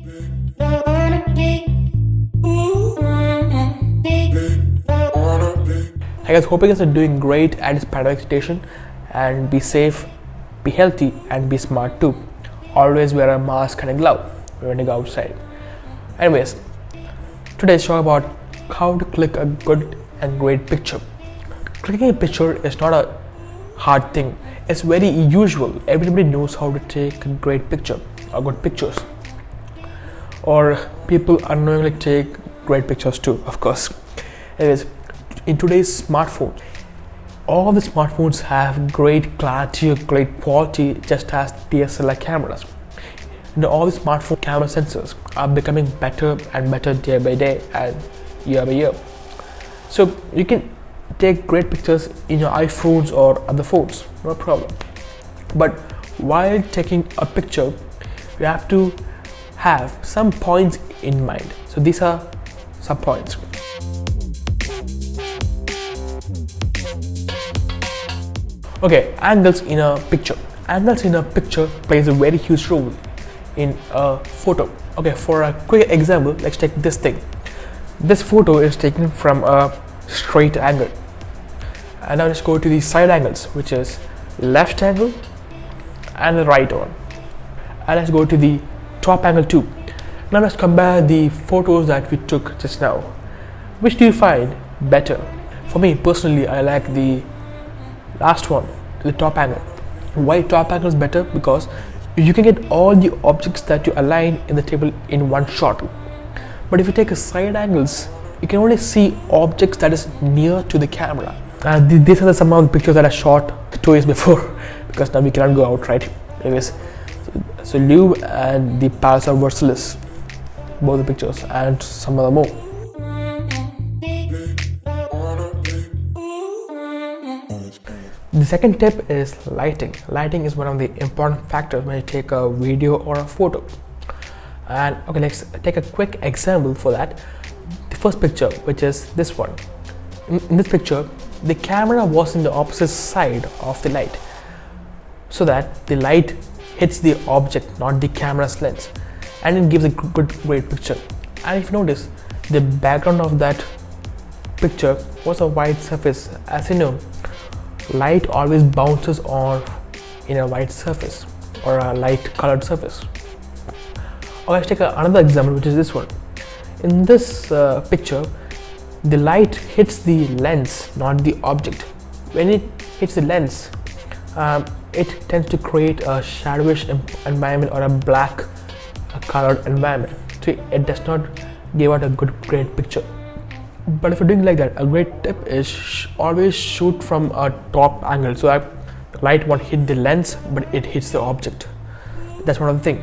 Hey guys, hope you guys are doing great at this pandemic situation, and be safe, be healthy, and be smart too. Always wear a mask and a glove when you go outside. Anyways, today's talk about how to click a good and great picture. Clicking a picture is not a hard thing. It's very usual. Everybody knows how to take a great picture or good pictures. Or people unknowingly take great pictures too, of course. Anyways, in today's smartphone, all the smartphones have great clarity or great quality, just as DSLR cameras. All the smartphone camera sensors are becoming better and better day by day and year by year. So you can take great pictures in your iPhones or other phones, no problem. But while taking a picture, you have to have some points in mind. So these are some points. Okay, angles in a picture. Angles in a picture plays a very huge role in a photo. Okay, for a quick example, let's take this thing. This photo is taken from a straight angle. And now let's go to the side angles, which is left angle and the right one. And let's go to the top angle too. Now let's compare the photos that we took just now. Which do you find better? For me personally, I like the last one, the top angle. Why top angle is better? Because you can get all the objects that you align in the table in one shot. But if you take a side angles, you can only see objects that is near to the camera. These are some of the pictures that I shot 2 years before, because now we cannot go out, right? Anyways, so Lube and the Palace of Versailles, both the pictures, and some other more. The second tip is lighting. Lighting is one of the important factors when you take a video or a photo. And okay, let's take a quick example for that. The first picture, which is this one. In this picture, the camera was in the opposite side of the light, so that the light hits the object, not the camera's lens, and it gives a great picture. And if you notice, the background of that picture was a white surface. As you know, light always bounces off in a white surface or a light colored surface. Or let's take another example, which is this one. In this picture, the light hits the lens, not the object. When it hits the lens, it tends to create a shadowish environment or a black colored environment. So it does not give out a great picture. But if you're doing like that, a great tip is always shoot from a top angle, so that the light won't hit the lens, but it hits the object. That's one of the things.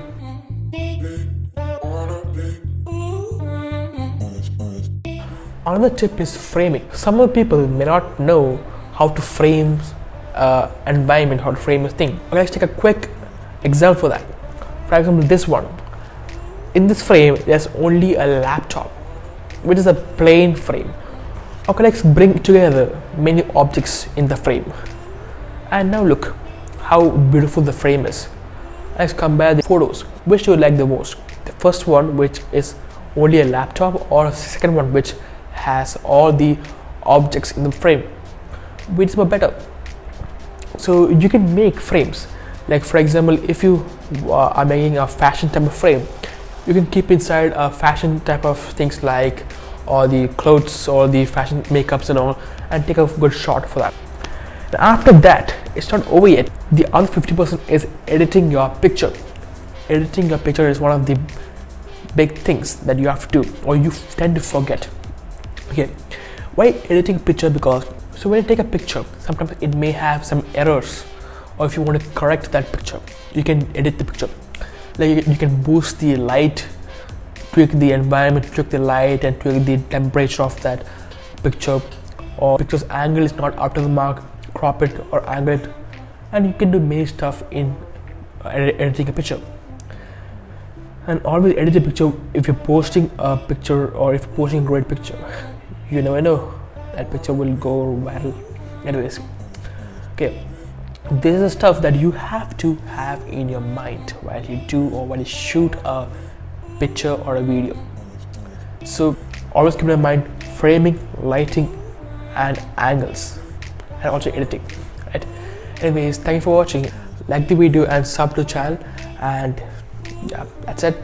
Another tip is framing. Some of the people may not know how to frame environment, how to frame a thing. Okay, let's take a quick example for that. For example, this one. In this frame, there's only a laptop, which is a plain frame. Okay, let's bring together many objects in the frame. And now look how beautiful the frame is. Let's compare the photos. Which do you like the most? The first one, which is only a laptop, or the second one, which has all the objects in the frame? Which is more better? So you can make frames. Like for example, if you are making a fashion type of frame, you can keep inside a fashion type of things like all the clothes or the fashion makeups and all, and take a good shot for that. And after that, it's not over yet. The other 50% is editing your picture. Editing your picture is one of the big things that you have to do, or you tend to forget. Okay, why editing a picture? Because so when you take a picture, sometimes it may have some errors, or if you want to correct that picture, you can edit the picture. Like you can boost the light, tweak the environment, tweak the light, and tweak the temperature of that picture, or picture's angle is not up to the mark, crop it or angle it, and you can do many stuff in editing a picture. And always edit a picture if you're posting a picture, or if you're posting a great picture. You never know, that picture will go viral. Anyways, okay, this is the stuff that you have to have in your mind while you do or while you shoot a picture or a video. So always keep in mind framing, lighting, and angles, and also editing. Right? Anyways, thank you for watching. Like the video and sub to the channel, and yeah, that's it.